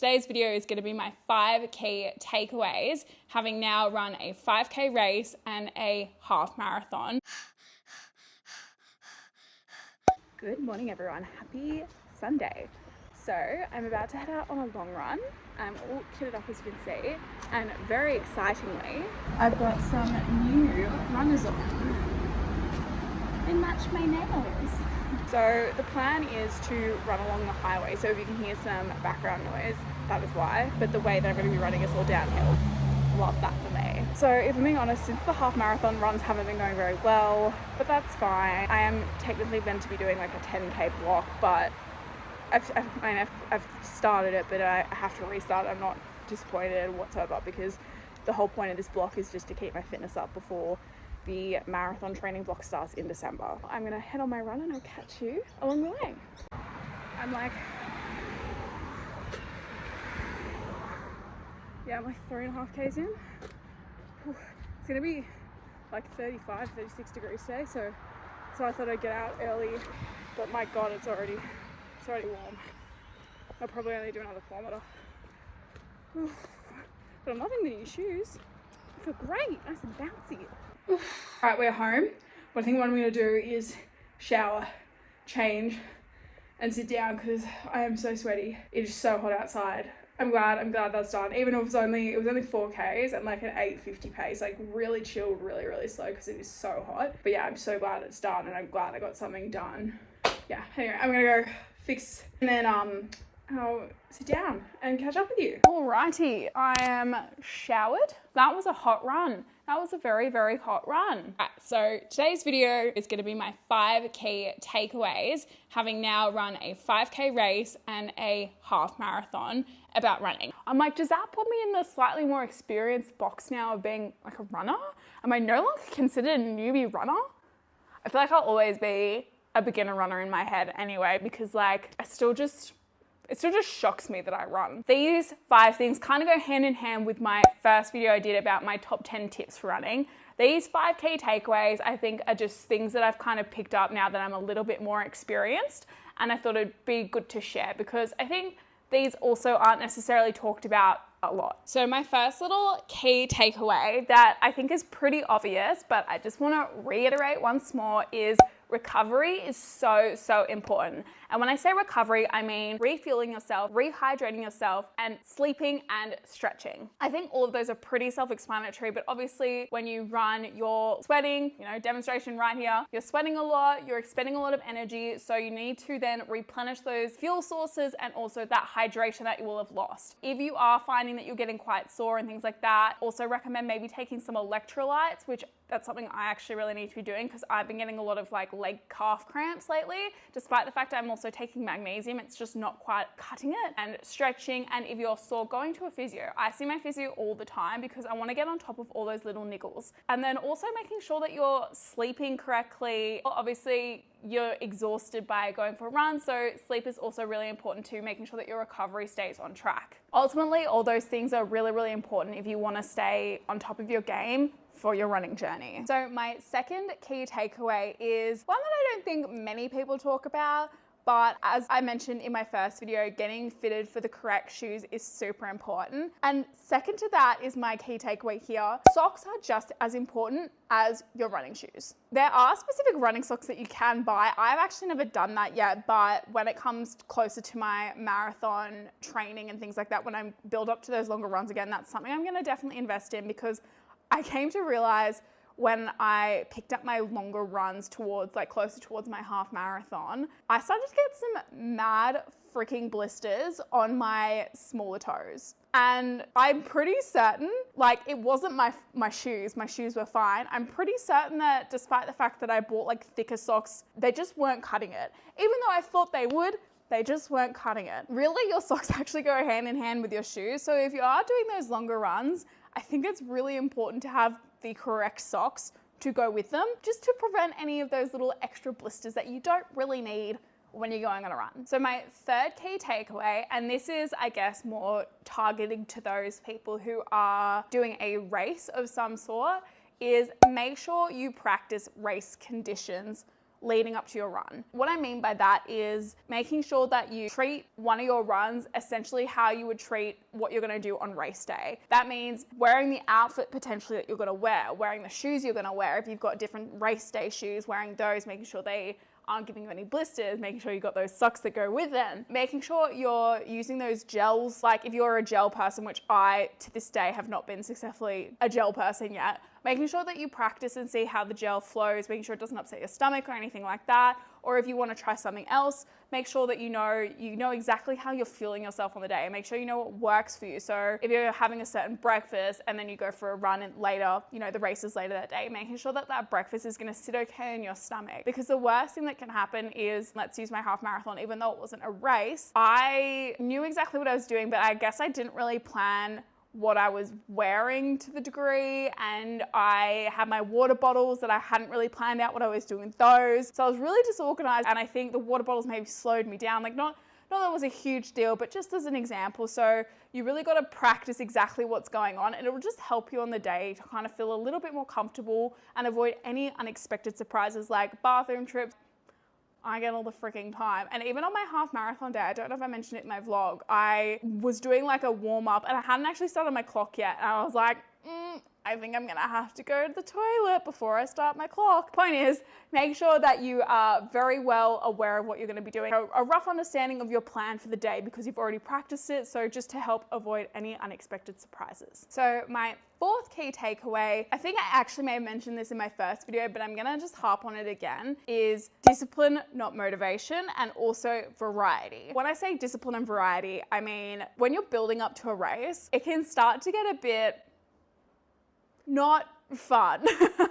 today's video is going to be my 5 key takeaways, having now run a 5K race and a half marathon. Good morning everyone, happy Sunday. So I'm about to head out on a long run. I'm all kitted up as you can see, and very excitingly, I've got some new runners on. They match my nails. So the plan is to run along the highway, so if you can hear some background noise, that is why. But the way that I'm going to be running is all downhill. Love that for me. So if I'm being honest, since the half marathon runs haven't been going very well, but that's fine. I am technically meant to be doing like a 10K block, but I've started it, but I have to restart. I'm not disappointed whatsoever because the whole point of this block is just to keep my fitness up before the marathon training block starts in December. I'm gonna head on my run and I'll catch you along the way. I'm like 3.5 Ks in. It's gonna be like 35, 36 degrees today, so I thought I'd get out early, but my God, it's already warm. I'll probably only do another kilometer. But I'm loving the new shoes. I feel great, nice and bouncy. All right, we're home. But I think what I'm gonna do is shower, change, and sit down because I am so sweaty. It is so hot outside. I'm glad that's done. Even if it was only 4Ks and like an 8:50 pace, like really chilled, really slow because it is so hot. But yeah, I'm so glad it's done, and I'm glad I got something done. Yeah, anyway, I'm gonna go fix and then I'll sit down and catch up with you. Alrighty, I am showered. That was a hot run. That was a very hot run. Right, so today's video is going to be my 5 key takeaways, having now run a 5K race and a half marathon about running. I'm like, does that put me in the slightly more experienced box now of being like a runner? Am I no longer considered a newbie runner? I feel like I'll always be a beginner runner in my head anyway, because like it still just shocks me that I run. These 5 things kind of go hand in hand with my first video I did about my top 10 tips for running. These 5 key takeaways I think are just things that I've kind of picked up now that I'm a little bit more experienced, and I thought it'd be good to share because I think these also aren't necessarily talked about a lot. So my first little key takeaway that I think is pretty obvious, but I just want to reiterate once more, is recovery is so important. And when I say recovery, I mean refueling yourself, rehydrating yourself, and sleeping and stretching. I think all of those are pretty self-explanatory, but obviously when you run, you're sweating, demonstration right here, you're sweating a lot, you're expending a lot of energy, so you need to then replenish those fuel sources and also that hydration that you will have lost. If you are finding that you're getting quite sore and things like that, also recommend maybe taking some electrolytes, which that's something I actually really need to be doing because I've been getting a lot of like leg calf cramps lately, despite the fact I'm also taking magnesium. It's just not quite cutting it. And stretching, and if you're sore, going to a physio. I see my physio all the time because I want to get on top of all those little niggles. And then also making sure that you're sleeping correctly. Obviously you're exhausted by going for a run, so sleep is also really important too, making sure that your recovery stays on track. Ultimately, all those things are really important if you want to stay on top of your game for your running journey. So my second key takeaway is one that I don't think many people talk about, but as I mentioned in my first video, getting fitted for the correct shoes is super important. And second to that is my key takeaway here. Socks are just as important as your running shoes. There are specific running socks that you can buy. I've actually never done that yet, but when it comes closer to my marathon training and things like that, when I build up to those longer runs again, that's something I'm gonna definitely invest in, because I came to realize when I picked up my longer runs closer towards my half marathon, I started to get some mad freaking blisters on my smaller toes. And I'm pretty certain, like, it wasn't my shoes. My shoes were fine. I'm pretty certain that despite the fact that I bought like thicker socks, they just weren't cutting it. Even though I thought they would, they just weren't cutting it. Really, your socks actually go hand in hand with your shoes. So if you are doing those longer runs, I think it's really important to have the correct socks to go with them, just to prevent any of those little extra blisters that you don't really need when you're going on a run. So my third key takeaway, and this is, I guess, more targeting to those people who are doing a race of some sort, is make sure you practice race conditions leading up to your run. What I mean by that is making sure that you treat one of your runs essentially how you would treat what you're going to do on race day. That means wearing the outfit potentially that you're going to wear, wearing the shoes you're going to wear. If you've got different race day shoes, wearing those, making sure they aren't giving you any blisters, making sure you've got those socks that go with them, making sure you're using those gels. Like if you're a gel person, which I to this day have not been successfully a gel person yet, making sure that you practice and see how the gel flows, making sure it doesn't upset your stomach or anything like that. Or if you want to try something else, make sure that you know exactly how you're feeling yourself on the day. Make sure you know what works for you. So if you're having a certain breakfast and then you go for a run and later, the race is later that day, making sure that that breakfast is going to sit okay in your stomach. Because the worst thing that can happen is, let's use my half marathon, even though it wasn't a race, I knew exactly what I was doing, but I guess I didn't really plan what I was wearing to the degree, and I had my water bottles that I hadn't really planned out what I was doing with those. So I was really disorganized, and I think the water bottles maybe slowed me down. Like not that it was a huge deal, but just as an example. So you really got to practice exactly what's going on, and it will just help you on the day to kind of feel a little bit more comfortable and avoid any unexpected surprises like bathroom trips. I get all the freaking time. And even on my half marathon day, I don't know if I mentioned it in my vlog, I was doing like a warm up and I hadn't actually started my clock yet. And I was like, I think I'm gonna have to go to the toilet before I start my clock. Point is, make sure that you are very well aware of what you're gonna be doing. A rough understanding of your plan for the day because you've already practiced it. So just to help avoid any unexpected surprises. So my fourth key takeaway, I think I actually may have mentioned this in my first video, but I'm gonna just harp on it again, is discipline, not motivation, and also variety. When I say discipline and variety, I mean, when you're building up to a race, it can start to get a bit not fun.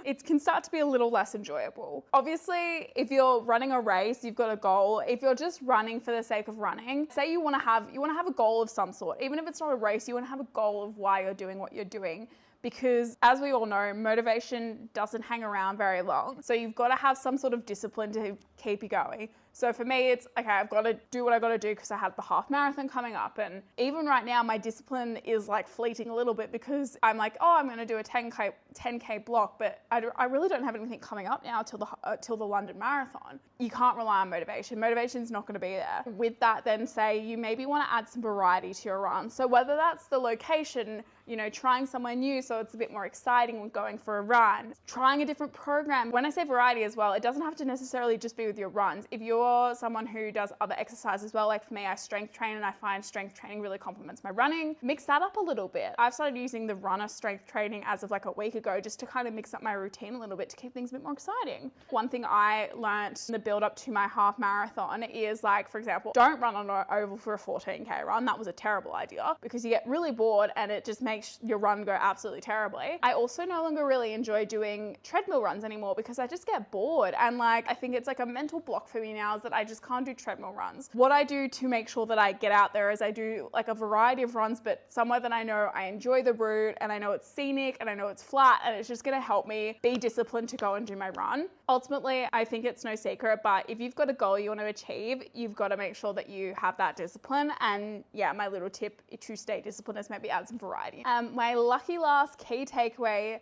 It can start to be a little less enjoyable. Obviously, if you're running a race, you've got a goal. If you're just running for the sake of running, say you want to have a goal of some sort. Even if it's not a race, you want to have a goal of why you're doing what you're doing. Because as we all know, motivation doesn't hang around very long. So you've got to have some sort of discipline to keep you going. So for me, it's, okay, I've got to do what I got to do because I have the half marathon coming up. And even right now, my discipline is like fleeting a little bit because I'm like, oh, I'm going to do a 10K block, but I really don't have anything coming up now till the London Marathon. You can't rely on motivation. Motivation's not going to be there. With that, then say you maybe want to add some variety to your run. So whether that's the location, trying somewhere new so it's a bit more exciting when going for a run, trying a different program. When I say variety as well, it doesn't have to necessarily just be with your runs. If you're someone who does other exercise as well, like for me, I strength train and I find strength training really complements my running, mix that up a little bit. I've started using the runner strength training as of like a week ago just to kind of mix up my routine a little bit to keep things a bit more exciting. One thing I learned in the build up to my half marathon is, like, for example, don't run on an oval for a 14K run. That was a terrible idea because you get really bored and it just makes your run go absolutely terribly. I also no longer really enjoy doing treadmill runs anymore because I just get bored, and like I think it's like a mental block for me now is that I just can't do treadmill runs. What I do to make sure that I get out there is I do like a variety of runs, but somewhere that I know I enjoy the route and I know it's scenic and I know it's flat, and it's just going to help me be disciplined to go and do my run. Ultimately, I think it's no secret, but if you've got a goal you want to achieve, you've got to make sure that you have that discipline. And yeah, my little tip to stay disciplined is maybe add some variety. My lucky last key takeaway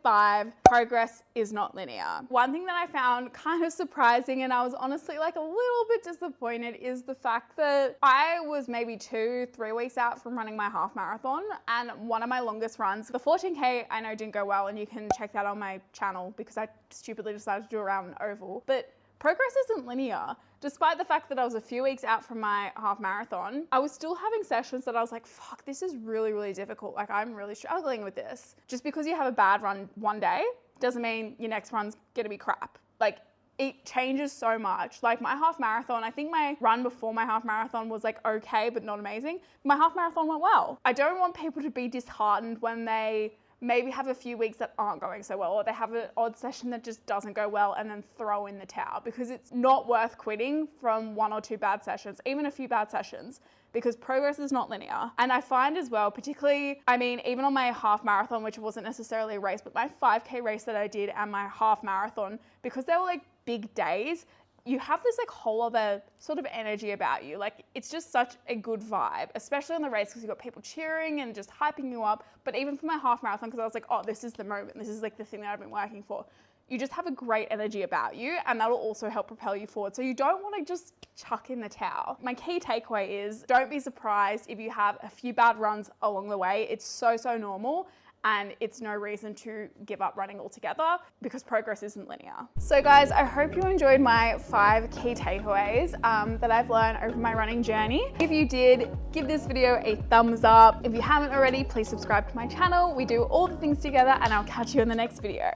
5, progress is not linear. One thing that I found kind of surprising, and I was honestly like a little bit disappointed, is the fact that I was maybe 2-3 weeks out from running my half marathon, and one of my longest runs, the 14K, I know didn't go well, and you can check that on my channel because I stupidly decided to do around an oval. But progress isn't linear. Despite the fact that I was a few weeks out from my half marathon, I was still having sessions that I was like, fuck, this is really, really difficult. Like, I'm really struggling with this. Just because you have a bad run one day doesn't mean your next run's gonna be crap. Like, it changes so much. Like my half marathon, I think my run before my half marathon was like okay, but not amazing. My half marathon went well. I don't want people to be disheartened when they maybe have a few weeks that aren't going so well, or they have an odd session that just doesn't go well and then throw in the towel, because it's not worth quitting from 1 or 2 bad sessions, even a few bad sessions, because progress is not linear. And I find as well, particularly, I mean, even on my half marathon, which wasn't necessarily a race, but my 5K race that I did and my half marathon, because they were like big days, you have this like whole other sort of energy about you. Like it's just such a good vibe, especially on the race, because you've got people cheering and just hyping you up. But even for my half marathon, because I was like, oh, this is the moment. This is like the thing that I've been working for. you just have a great energy about you, and that'll also help propel you forward. So you don't want to just chuck in the towel. My key takeaway is don't be surprised if you have a few bad runs along the way. It's so normal, and it's no reason to give up running altogether because progress isn't linear. So guys, I hope you enjoyed my 5 key takeaways that I've learned over my running journey. If you did, give this video a thumbs up. If you haven't already, please subscribe to my channel. We do all the things together, and I'll catch you in the next video.